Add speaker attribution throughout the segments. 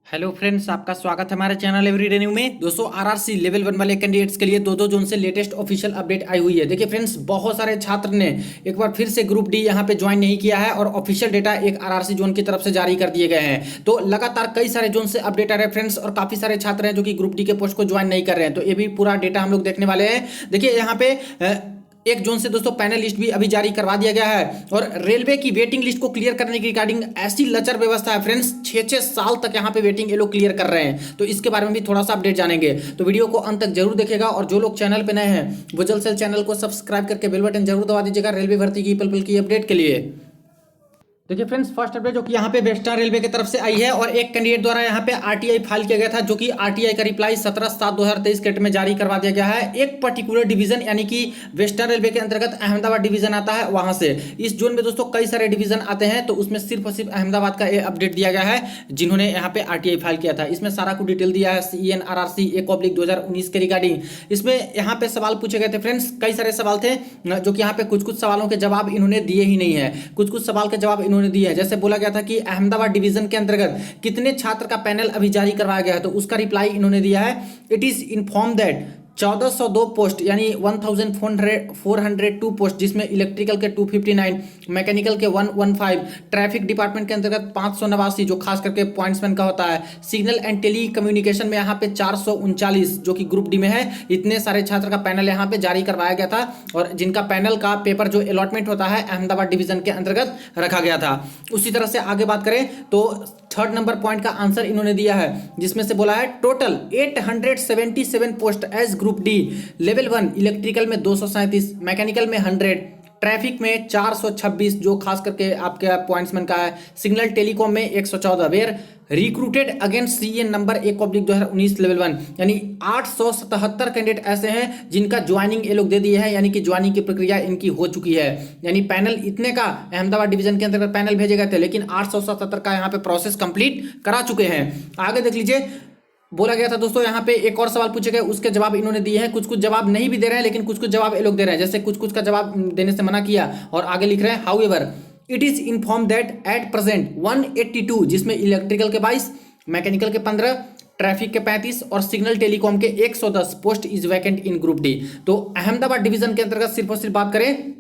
Speaker 1: Hello friends, आपका स्वागत है हमारे चैनल एवरीडे न्यू में। दोस्तों, आरआरसी लेवल 1 वाले कैंडिडेट्स के लिए दो जोन से लेटेस्ट ऑफिशियल अपडेट आई हुई है। देखिए फ्रेंड्स, बहुत सारे छात्र ने एक बार फिर से ग्रुप डी यहां पे ज्वाइन नहीं किया है और ऑफिशियल डेटा एक आरआरसी जोन की तरफ से जारी कर दिए गए हैं। तो लगातार कई सारे जोन से अपडेट आ रहे हैं फ्रेंड्स, और काफी सारे छात्र हैं जो कि ग्रुप डी के पोस्ट को ज्वाइन नहीं कर रहे हैं। तो ये भी पूरा डेटा हम लोग देखने वाले हैं। देखिए यहाँ पे एक जोन से दोस्तों पैनल लिस्ट भी अभी जारी करवा दिया गया है, और रेलवे की वेटिंग लिस्ट को क्लियर करने की रिगार्डिंग ऐसी लचर व्यवस्था है फ्रेंड्स, 6-6 साल तक यहाँ पे वेटिंग ये लोग क्लियर कर रहे हैं। तो इसके बारे में भी थोड़ा सा अपडेट जानेंगे, तो वीडियो को अंत तक जरूर देखेगा। और जो लोग चैनल पे नए हैं वो जल्द से चैनल को सब्सक्राइब करके बेल बटन जरूर दबा दीजिएगा रेलवे भर्ती की पल पल की अपडेट के लिए। देखिए फ्रेंड्स, फर्स्ट अपडेट जो कि यहाँ पे वेस्टर्न रेलवे की तरफ से आई है, और एक कैंडिडेट द्वारा यहाँ पे आरटीआई फाइल किया गया था, जो कि आरटीआई का रिप्लाई 17/7/2023 के डेट में जारी करवा दिया गया है। एक पर्टिकुलर डिवीजन यानी कि वेस्टर्न रेलवे के अंतर्गत अहमदाबाद डिवीजन आता है, वहां से इस जोन में दोस्तों कई सारे डिवीजन आते हैं। तो उसमें सिर्फ और सिर्फ अहमदाबाद का ये अपडेट दिया गया है, जिन्होंने यहाँ पे आरटीआई फाइल किया था। इसमें सारा को डिटेल दिया है CEN-RRC 1/2019 के रिगार्डिंग। इसमें यहाँ पे सवाल पूछे गए थे फ्रेंड्स, कई सारे सवाल थे, जो कि यहाँ पे कुछ कुछ सवालों के जवाब इन्होंने दिए ही नहीं है, कुछ सवाल के जवाब इन्होंने दिए हैं। जैसे बोला गया था कि अहमदाबाद डिवीजन के अंतर्गत कितने छात्र का पैनल अभी जारी करवाया गया है, तो उसका रिप्लाई इन्होंने दिया है, it is inform that 1402 post यानी 1402 पोस्ट, जिसमें इलेक्ट्रिकल के 259, मैकेनिकल के 115, ट्रैफिक डिपार्टमेंट के अंतर्गत 589, जो खास करके पॉइंट्समैन का होता है, सिग्नल एंड टेली कम्युनिकेशन में यहाँ पे 439, जो कि ग्रुप डी में है। इतने सारे छात्र का पैनल यहाँ पे जारी करवाया गया था, और जिनका पैनल का पेपर जो अलॉटमेंट होता है अहमदाबाद डिवीजन के अंतर्गत रखा गया था। उसी तरह से आगे बात करें तो थर्ड नंबर पॉइंट का आंसर इन्होंने दिया है, जिसमें से बोला है total 877 post age group D, level 1 electrical में 237, मैकेनिकल में 100, ट्रैफिक में 426, जो खास करके आपके पॉइंट्समैन का है, सिग्नल टेलीकॉम में 114, were recruited against CEN number 1/2019 level 1, यानी 877 कैंडिडेट ऐसे हैं जिनका ज्वाइनिंग ये लोग दे दिए हैं, यानी कि ज्वाइनिंग की प्रक्रिया इनकी हो चुकी है। यानी पैनल इतने का अहमदाबाद डिवीजन के अंतर्गत पैनल भेजे गए थे, लेकिन 877 का यहाँ पे प्रोसेस कंप्लीट करा चुके हैं। आगे देख लीजिए, बोला गया था दोस्तों यहाँ पे एक और सवाल पूछे गए, उसके जवाब इन्होंने दिए हैं। कुछ जवाब नहीं भी दे रहे हैं, लेकिन कुछ जवाब ये लोग दे रहे हैं। जैसे कुछ का जवाब देने से मना किया, और आगे लिख रहे हैं however it is inform that at present 182, जिसमें इलेक्ट्रिकल के 22, मैकेनिकल के 15, ट्रैफिक के 35 और सिग्नल टेलीकॉम के 110 post is vacant in group D. तो अहमदाबाद डिवीजन के अंतर्गत सिर्फ और सिर्फ बात करें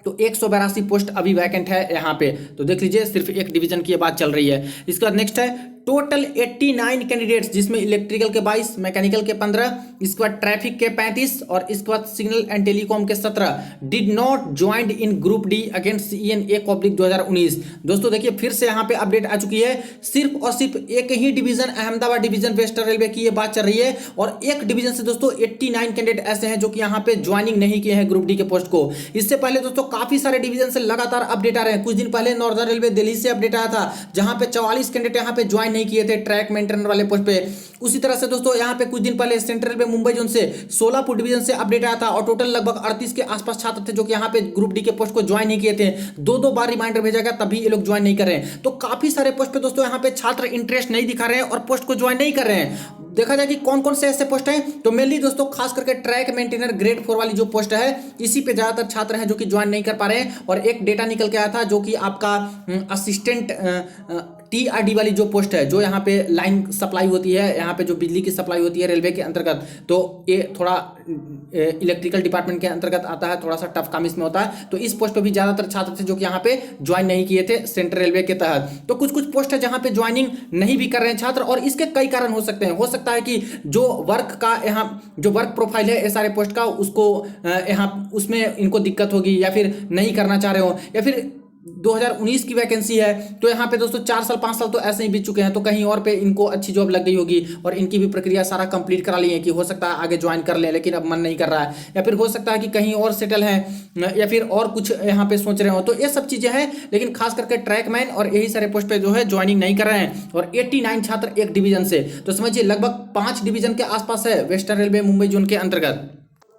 Speaker 1: तो 182 पोस्ट अभी वैकेंट है यहाँ पे। तो देख लीजिए, सिर्फ एक डिवीजन की बात चल रही है। इसके बाद नेक्स्ट है टोटल 89 कैंडिडेट्स, जिसमें इलेक्ट्रिकल के 22, मैकेनिकल के 15, इसके बाद ट्रैफिक के 35 और इसके बाद सिग्नल एंड टेलीकॉम के 17 did not joined in group D against CEN 1/2019। दोस्तों देखिए, फिर से यहाँ पे अपडेट आ चुकी है। सिर्फ और सिर्फ एक ही division Ahmedabad division western railway की ये बात चल रही है, और एक डिवीजन से दोस्तों 89 कैंडिडेट ऐसे हैं जो कि यहाँ पे ज्वाइनिंग नहीं किए हैं ग्रुप डी के पोस्ट को। इससे पहले दोस्तों काफी सारे डिवीजन से लगातार अपडेट आ रहे हैं। कुछ दिन पहले नॉर्दर्न रेलवे दिल्ली से अपडेट आया था, जहां पे 44 कैंडिडेट यहाँ पे ज्वाइन नहीं किए थे ट्रैक मेंटेनर वाले पोस्ट पे। उसी तरह से दोस्तों यहाँ पे कुछ दिन पहले सेंट्रल रेलवे मुंबई जोन से सोलापुर डिवीजन से अपडेट आया था, और टोटल लगभग 38 के आसपास छात्र थे जो कि यहाँ पे ग्रुप डी के पोस्ट को ज्वाइन नहीं किए थे। दो बार रिमाइंडर भेजा गया, तभी ये लोग ज्वाइन नहीं कर रहे हैं। तो काफी सारे पोस्ट पे दोस्तों यहाँ पे छात्र इंटरेस्ट नहीं दिखा रहे हैं और पोस्ट को ज्वाइन नहीं कर रहे हैं। देखा जाए कि कौन कौन से ऐसे पोस्ट हैं, तो मेनली दोस्तों खास करके ट्रैक मेंटेनर ग्रेड 4 वाली जो पोस्ट है, इसी पे ज्यादातर छात्र हैं जो कि ज्वाइन नहीं कर पा रहे हैं। और एक डेटा निकल के आया था, जो कि आपका असिस्टेंट TRD वाली जो पोस्ट है, जो यहाँ पे लाइन सप्लाई होती है, यहाँ पे जो बिजली की सप्लाई होती है रेलवे के अंतर्गत, तो ये थोड़ा इलेक्ट्रिकल डिपार्टमेंट के अंतर्गत आता है, थोड़ा सा टफ काम इसमें होता है। तो इस पोस्ट पे भी ज्यादातर छात्र थे जो कि यहाँ पे ज्वाइन नहीं किए थे सेंट्रल रेलवे के तहत। तो कुछ पोस्ट है जहाँ पे ज्वाइनिंग नहीं भी कर रहे हैं छात्र, और इसके कई कारण हो सकते हैं। हो सकता है कि जो वर्क का यहाँ जो वर्क प्रोफाइल है सारे पोस्ट का, उसको यहाँ उसमें इनको दिक्कत होगी, या फिर नहीं करना चाह रहे हो, या फिर 2019 की वैकेंसी है, तो यहाँ पे दोस्तों 4 साल 5 साल तो ऐसे ही बीत चुके हैं, तो कहीं और पे इनको अच्छी जॉब लग गई होगी, और इनकी भी प्रक्रिया सारा कंप्लीट करा ली है कि हो सकता है आगे ज्वाइन कर ले, लेकिन अब मन नहीं कर रहा है, या फिर हो सकता है कि कहीं और सेटल है, या फिर और कुछ यहाँ पे सोच रहे हो। तो ये सब चीजें हैं, लेकिन खास करके ट्रैकमैन और यही सारे पोस्ट पे जो है ज्वाइनिंग नहीं कर रहे हैं, और 89 छात्र एक डिवीजन से, तो समझिए लगभग 5 डिवीजन के आसपास है वेस्टर्न रेलवे मुंबई जोन के अंतर्गत।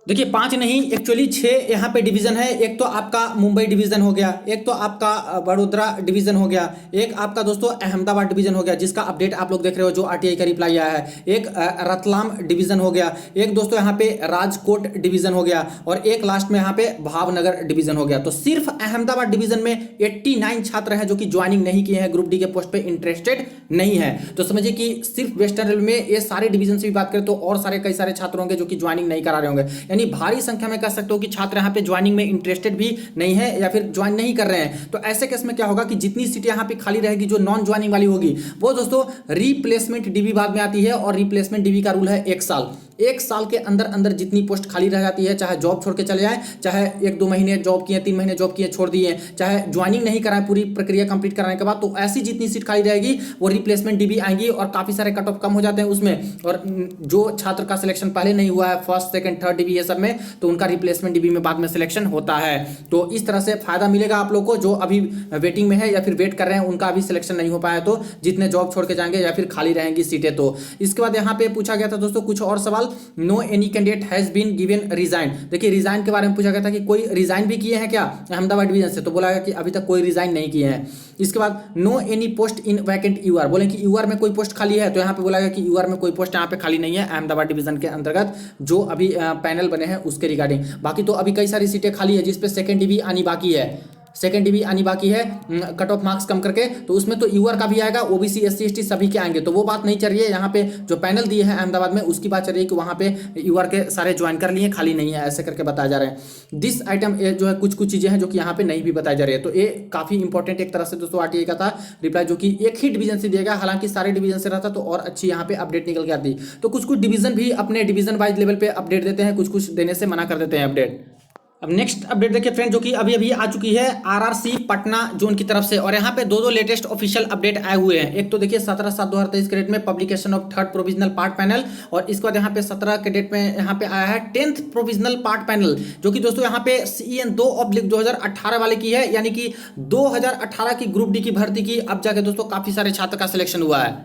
Speaker 1: देखिए 5 नहीं, एक्चुअली 6 यहाँ पे डिवीजन है। एक तो आपका मुंबई डिवीजन हो गया, एक तो आपका बड़ोदरा डिवीजन हो गया, एक आपका दोस्तों अहमदाबाद डिवीजन हो गया जिसका अपडेट आप लोग देख रहे हो जो आरटीआई का रिप्लाई आया है, एक रतलाम डिवीजन हो गया, एक दोस्तों यहाँ पे राजकोट डिवीजन हो गया, और एक लास्ट में यहाँ पे भावनगर डिवीजन हो गया। तो सिर्फ अहमदाबाद डिवीजन में 89 छात्र हैं जो कि ज्वाइनिंग नहीं किए हैं, ग्रुप डी के पोस्ट पे इंटरेस्टेड नहीं है। तो समझिए कि सिर्फ वेस्टर्न रेलवे में ये सारे डिवीजन से भी बात करें तो और सारे कई सारे छात्र होंगे जो कि ज्वाइनिंग नहीं करा रहे होंगे, यानी भारी संख्या में कह सकते हो कि छात्र यहाँ पे ज्वाइनिंग में इंटरेस्टेड भी नहीं है या फिर ज्वाइन नहीं कर रहे हैं। तो ऐसे केस में क्या होगा कि जितनी सीटें यहाँ पे खाली रहेगी जो नॉन ज्वाइनिंग वाली होगी वो दोस्तों रिप्लेसमेंट डीबी बाद में आती है, और रिप्लेसमेंट डीबी का रूल है 1 साल। 1 साल के अंदर अंदर जितनी पोस्ट खाली रह जाती है, चाहे जॉब छोड़ के चले जाए, चाहे 1-2 महीने जॉब किए, 3 महीने जॉब किए छोड़ दिए, चाहे ज्वाइनिंग नहीं कराए पूरी प्रक्रिया कंप्लीट कराने के बाद, तो ऐसी जितनी सीट खाली रहेगी वो रिप्लेसमेंट डीबी आएंगी और काफी सारे कट ऑफ कम हो जाते हैं उसमें। और जो छात्र का सिलेक्शन पहले नहीं हुआ है फर्स्ट सेकंड थर्ड डीबी ये सब में, तो उनका रिप्लेसमेंट डीबी में बाद में सिलेक्शन होता है। तो इस तरह से फायदा मिलेगा आप लोग को जो अभी वेटिंग में है या फिर वेट कर रहे हैं, उनका अभी सिलेक्शन नहीं हो पाया तो जितने जॉब छोड़ के जाएंगे या फिर खाली रहेंगी सीटें। तो इसके बाद यहाँ पे पूछा गया था दोस्तों कुछ और सवाल, no any candidate has been given resign. देखिए रिजाइन के बारे में पूछा गया था कि कोई रिजाइन भी किए हैं क्या अहमदाबाद डिवीजन से, तो बोला गया कि अभी तक कोई रिजाइन नहीं किए हैं। इसके बाद no any post in vacant UR, बोले कि यूआर में कोई पोस्ट खाली है, तो यहाँ पे बोला गया कि यूआर में कोई पोस्ट यहाँ पे खाली नहीं है अहमदाबाद डिवीजन के अंतर्गत जो अभी पैनल बने हैं उसके रिगार्डिंग। बाकी तो अभी कई सारी सीटें खाली है जिसपे सेकंड डीबी आनी बाकी है, सेकंड डीबी आनी बाकी है कट ऑफ मार्क्स कम करके, तो उसमें तो यूआर का भी आएगा, ओबीसी एससी एसटी सभी के आएंगे। तो वो बात नहीं चल रही है यहाँ पे, जो पैनल दिए हैं अहमदाबाद में उसकी बात चल रही है कि वहाँ पे यूआर के सारे ज्वाइन कर लिए, खाली नहीं है ऐसे करके बताया जा रहा है। दिस आइटम जो है कुछ चीजें हैं जो कि यहाँ पे नहीं भी बताई जा रही है। तो ये काफी इंपॉर्टेंट एक तरह से दोस्तों आरटीआई का था रिप्लाई, जो कि एक ही डिवीजन से दिया गया, हालांकि सारे डिवीजन से रहता तो और अच्छी यहाँ पे अपडेट निकल के आती। तो कुछ डिवीजन भी अपने डिवीजन वाइज लेवल पे अपडेट देते हैं, कुछ देने से मना कर देते हैं अपडेट। अब नेक्स्ट अपडेट देखिए फ्रेंड जो कि अभी अभी आ चुकी है आरआरसी पटना जोन की तरफ से, और यहाँ पे दो लेटेस्ट ऑफिशियल अपडेट आए हुए हैं। एक तो देखिए 17/7/2023 के डेट में publication of third provisional part panel, और इसके बाद यहाँ पे 17 के डेट में यहाँ पे आया है 10th प्रोविजनल पार्ट पैनल, जो कि दोस्तों यहाँ पे CN 2/2018 वाले की है, यानी कि 2018 की ग्रुप डी की भर्ती की अब जाके दोस्तों काफी सारे छात्र का सिलेक्शन हुआ है।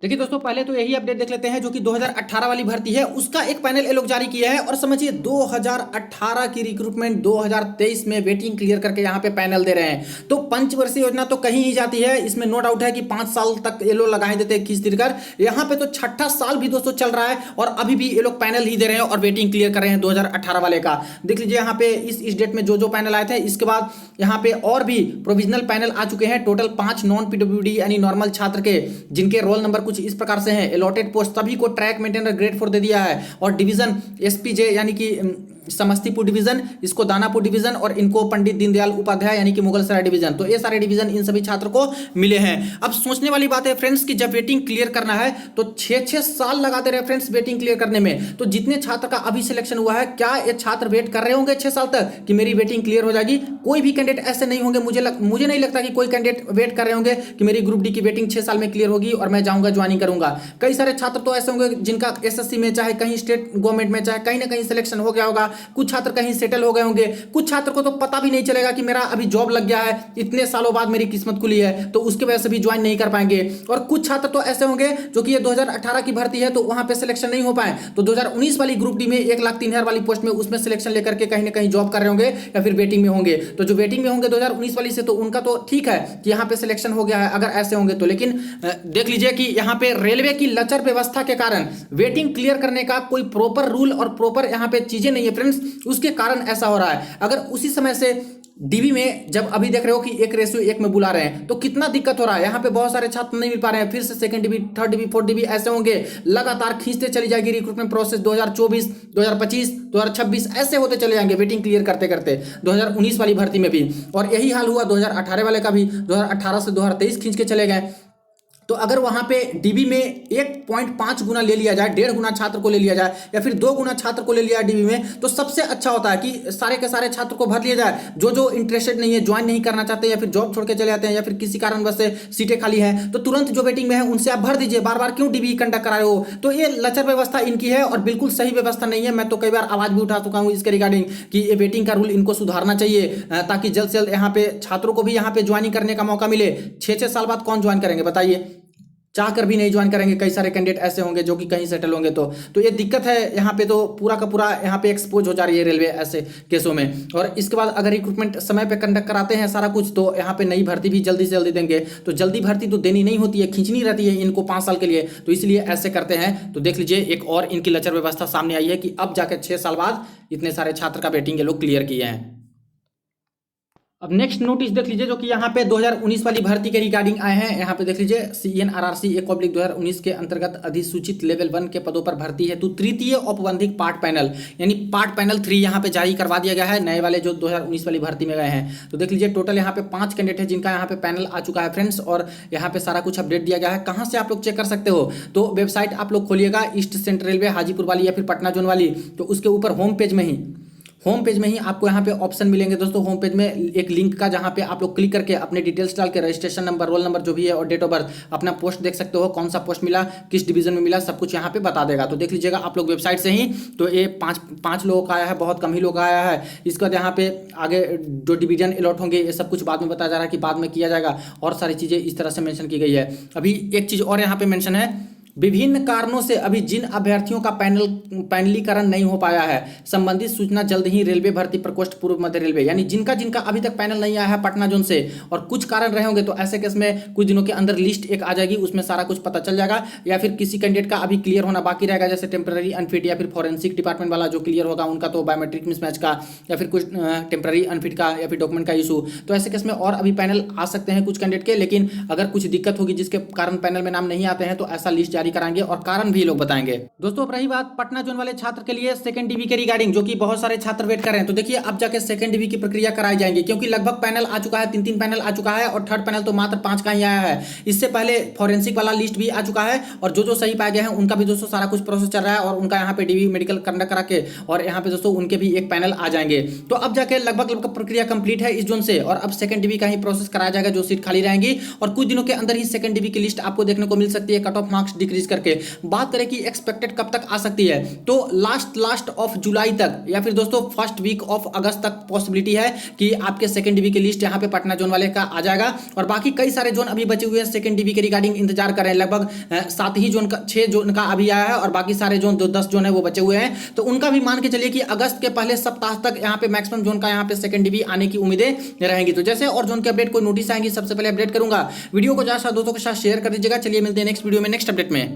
Speaker 1: देखिए दोस्तों पहले तो यही अपडेट देख लेते हैं जो कि 2018 वाली भर्ती है उसका एक पैनल ये लोग जारी किया है, और समझिए 2018 की रिक्रूटमेंट 2023 में वेटिंग क्लियर करके यहाँ पे पैनल दे रहे हैं। तो पंचवर्षीय योजना तो कहीं ही जाती है, इसमें नो डाउट है कि 5 साल तक ये लोग लगा देते हैं खींच कर, यहाँ पे तो 6ठा साल भी दोस्तों चल रहा है और अभी भी ये लोग पैनल ही दे रहे हैं और वेटिंग क्लियर कर रहे हैं 2018 वाले का। देख लीजिए यहाँ पे इस डेट में जो पैनल आए थे, इसके बाद यहाँ पे और भी प्रोविजनल पैनल आ चुके हैं, टोटल 5 नॉन पीडब्ल्यूडी यानी नॉर्मल छात्र के, जिनके रोल नंबर कुछ इस प्रकार से हैं। अलॉटेड पोस्ट सभी को ट्रैक मेंटेनर ग्रेड 4 दे दिया है, और डिवीजन एसपीजे यानी कि समस्तीपुर डिवीजन, इसको दानापुर डिवीजन, और इनको पंडित दीनदयाल उपाध्याय यानी कि मुगलसराय डिवीजन। तो ये सारे डिवीजन इन सभी छात्र को मिले हैं। अब सोचने वाली बात है फ्रेंड्स कि जब वेटिंग क्लियर करना है तो 6-6 साल लगाते रहे फ्रेंड्स वेटिंग क्लियर करने में। तो जितने छात्र का अभी सिलेक्शन हुआ है, क्या ये छात्र वेट कर रहे होंगे 6 साल तक कि मेरी वेटिंग क्लियर हो जाएगी? कोई भी कैंडिडेट ऐसे नहीं होंगे, मुझे नहीं लगता कि कोई कैंडिडेट वेट कर रहे होंगे कि मेरी ग्रुप डी की वेटिंग 6 साल में क्लियर होगी और मैं जाऊंगा ज्वाइनिंग करूंगा। कई सारे छात्र तो ऐसे होंगे जिनका एसएससी में चाहे कहीं स्टेट गवर्नमेंट में चाहे कहीं ना कहीं सिलेक्शन हो गया होगा, कुछ छात्र कहीं सेटल हो गए होंगे, कुछ छात्र को तो पता भी नहीं चलेगा कि मेरा अभी जॉब लग गया है, इतने सालों बाद मेरी किस्मत खुली है, तो उसके वजह से भी ज्वाइन नहीं कर पाएंगे। और कुछ छात्र तो ऐसे होंगे जो कि ये 2018 की भर्ती है तो वहां पे सिलेक्शन नहीं हो पाए, तो 2019 वाली ग्रुप डी में 1,03,000 वाली पोस्ट में उसमें सिलेक्शन लेकर के कहीं ना कहीं जॉब कर रहे होंगे या फिर वेटिंग में होंगे। तो जो वेटिंग में होंगे 2019 वाली से, तो उनका तो ठीक है कि यहाँ पे सिलेक्शन हो गया है अगर ऐसे होंगे तो। लेकिन देख लीजिए कि यहाँ पे रेलवे की लचर व्यवस्था के कारण वेटिंग क्लियर करने का कोई प्रॉपर रूल और प्रॉपर यहाँ पे चीजें नहीं है फ्रेंड्स, उसके कारण ऐसा हो रहा है। अगर उसी समय से डीबी में जब अभी देख रहे हो कि 1:1 में बुला रहे हैं तो कितना दिक्कत हो रहा है, यहाँ पे बहुत सारे छात्र नहीं मिल पा रहे हैं, फिर से second dB, third dB, fourth dB ऐसे होंगे, लगातार खींचते चली जाएगी रिक्रूटमेंट प्रोसेस। 2024, 2025, 2026 ऐसे होते चले जाएंगे वेटिंग क्लियर करते करते, 2019 वाली भर्ती में भी। और यही हाल हुआ 2018 वाले का भी, 2018 से 2023 खींच के चले गए। तो अगर वहां पे डीबी में 1.5 गुना ले लिया जाए, 1.5 गुना छात्र को ले लिया जाए या फिर 2 गुना छात्र को ले लिया डीबी में, तो सबसे अच्छा होता है कि सारे के सारे छात्र को भर लिया जाए। जो इंटरेस्टेड नहीं है, ज्वाइन नहीं करना चाहते या फिर जॉब छोड़ के चले जाते हैं या फिर किसी कारणवश से सीटें खाली है, तो तुरंत जो वेटिंग में है उनसे आप भर दीजिए। बार बार क्यों डीबी कंडक्ट करा रहे हो? तो ये लचर व्यवस्था इनकी है और बिल्कुल सही व्यवस्था नहीं है। मैं तो कई बार आवाज भी उठा चुका हूं इसके रिगार्डिंग कि ये वेटिंग का रूल इनको सुधारना चाहिए, ताकि जल्द से जल्द यहाँ पे छात्रों को भी यहाँ पे ज्वाइनिंग करने का मौका मिले। 6-6 साल बाद कौन ज्वाइन करेंगे बताइए? चाह कर भी नहीं ज्वाइन करेंगे। कई सारे कैंडिडेट ऐसे होंगे जो कि कहीं सेटल होंगे, तो ये दिक्कत है यहाँ पे, तो पूरा का पूरा यहाँ पे एक्सपोज हो जा रही है रेलवे ऐसे केसों में। और इसके बाद अगर रिक्रूटमेंट समय पे कंडक्ट कराते हैं सारा कुछ, तो यहाँ पे नई भर्ती भी जल्दी से जल्दी देंगे। तो जल्दी भर्ती तो देनी नहीं होती है, खींचनी रहती है इनको 5 साल के लिए, तो इसलिए ऐसे करते हैं। तो देख लीजिए एक और इनकी लचर व्यवस्था सामने आई है कि अब जाकर 6 साल बाद इतने सारे छात्र का वेटिंग ये लोग क्लियर किए हैं। अब नेक्स्ट नोटिस देख लीजिए, जो कि यहाँ पे 2019 वाली भर्ती के रिगार्डिंग आए हैं। यहाँ पे देख लीजिए CNRRC 1/2019 के अंतर्गत अधिसूचित लेवल 1 के पदों पर भर्ती है। तो तृतीय औपबंधिक पार्ट पैनल यानी पार्ट पैनल 3 यहाँ पे जारी करवा दिया गया है नए वाले जो 2019 वाली भर्ती में गए हैं। तो देख लीजिए टोटल यहाँ पे 5 कैंडिडेट है जिनका यहाँ पे पैनल आ चुका है फ्रेंड्स, और यहाँ पे सारा कुछ अपडेट दिया गया है। कहाँ से आप लोग चेक कर सकते हो, तो वेबसाइट आप लोग खोलिएगा ईस्ट सेंट्रल रेलवे हाजीपुर वाली या फिर पटना जोन वाली, तो उसके ऊपर होम पेज में ही आपको यहाँ पे ऑप्शन मिलेंगे दोस्तों। होम पेज में एक लिंक का, जहाँ पे आप लोग क्लिक करके अपने डिटेल्स डाल के रजिस्ट्रेशन नंबर, रोल नंबर जो भी है और डेट ऑफ बर्थ, अपना पोस्ट देख सकते हो, कौन सा पोस्ट मिला, किस डिवीजन में मिला, सब कुछ यहाँ पे बता देगा। तो देख लीजिएगा आप लोग वेबसाइट से ही। तो ये पाँच लोगों का आया है, बहुत कम ही लोग का आया है। इसके बाद यहाँ पे आगे जो डिवीजन अलॉट होंगे ये सब कुछ बाद में बताया जा रहा है कि बाद में किया जाएगा, और सारी चीज़ें इस तरह से मेंशन की गई है। अभी एक चीज़ और यहाँ पे मेंशन है, विभिन्न कारणों से अभी जिन अभ्यर्थियों का पैनलीकरण नहीं हो पाया है, संबंधित सूचना जल्द ही रेलवे भर्ती प्रकोष्ठ पूर्व मध्य रेलवे, यानी जिनका अभी तक पैनल नहीं आया है पटना जोन से और कुछ कारण रहे होंगे, तो ऐसे केस में कुछ दिनों के अंदर लिस्ट एक आ जाएगी, उसमें सारा कुछ पता चल जाएगा। या फिर किसी कैंडिडेट का अभी क्लियर होना बाकी रहेगा, जैसे टेम्पररी अनफिट या फिर फॉरेंसिक डिपार्टमेंट वाला जो क्लियर होगा उनका, तो बायोमेट्रिक मिसमैच का या फिर कुछ टेम्पररी अनफिट का या फिर डॉक्यूमेंट का इशू, तो ऐसे केस में और अभी पैनल आ सकते हैं कुछ कैंडिडेट के। लेकिन अगर कुछ दिक्कत होगी जिसके कारण पैनल में नाम नहीं आते हैं, तो ऐसा लिस्ट जारी कराएंगे और कारण भी लोग बताएंगे। दोस्तों अब रही बात पटना जोन वाले छात्र के लिए सेकंड डीवी के रिगार्डिंग, जो कि बहुत सारे छात्र वेट कर रहे हैं। तो देखिए अब जाके सेकंड डीवी की प्रक्रिया कराई जाएंगी, क्योंकि लगभग पैनल आ चुका है, 3 पैनल आ चुका है और थर्ड पैनल तो मात्र 5 का ही आया है। इससे पहले फॉरेंसिक वाला लिस्ट भी आ चुका है, और जो सही पाए गए हैं उनका भी दोस्तों सारा कुछ प्रोसेस चल रहा है, और उनका यहाँ पे डीवी मेडिकल कंडक्ट करा के और यहाँ पे दोस्तों उनके भी एक पैनल आ जाएंगे। तो अब जाके लगभग प्रक्रिया कंप्लीट है इस जोन से, और अब सेकंड डीवी का ही प्रोसेस कराया जाएगा, जो सीट खाली रहेंगी, और कुछ दिनों के अंदर ही सेकंड डीवी की लिस्ट आपको देखने को मिल सकती है, कट ऑफ मार्क्स डिक्रीज करके। बात करें कि एक्सपेक्टेड कब तक आ सकती है, तो लास्ट ऑफ जुलाई तक या फिर दोस्तों फर्स्ट वीक ऑफ अगस्त तक पॉसिबिलिटी है कि आपके सेकंड डीवी की लिस्ट यहाँ पे पटना जोन वाले का आ जाएगा। और बाकी कई सारे जोन अभी बचे हुए हैं सेकंड डीवी के रिगार्डिंग इंतजार कर रहे हैं। लगभग 7 ही जोन का 6 जोन का अभी आया है, और बाकी सारे जोन 10 जोन है वो बचे हुए हैं। तो उनका भी मान के चलिए कि अगस्त के पहले सप्ताह तक यहाँ पे मैक्सिमम जोन का यहाँ पे सेकंड डीवी आने की उम्मीदें रहेंगी। तो जैसे और जोन के अपडेट कोई नोटिस आएंगी सबसे पहले अपडेट करूंगा। वीडियो को ज्यादा दोस्तों के साथ शेयर कर दीजिएगा। चलिए मिलते हैं नेक्स्ट वीडियो में नेक्स्ट अपडेट में।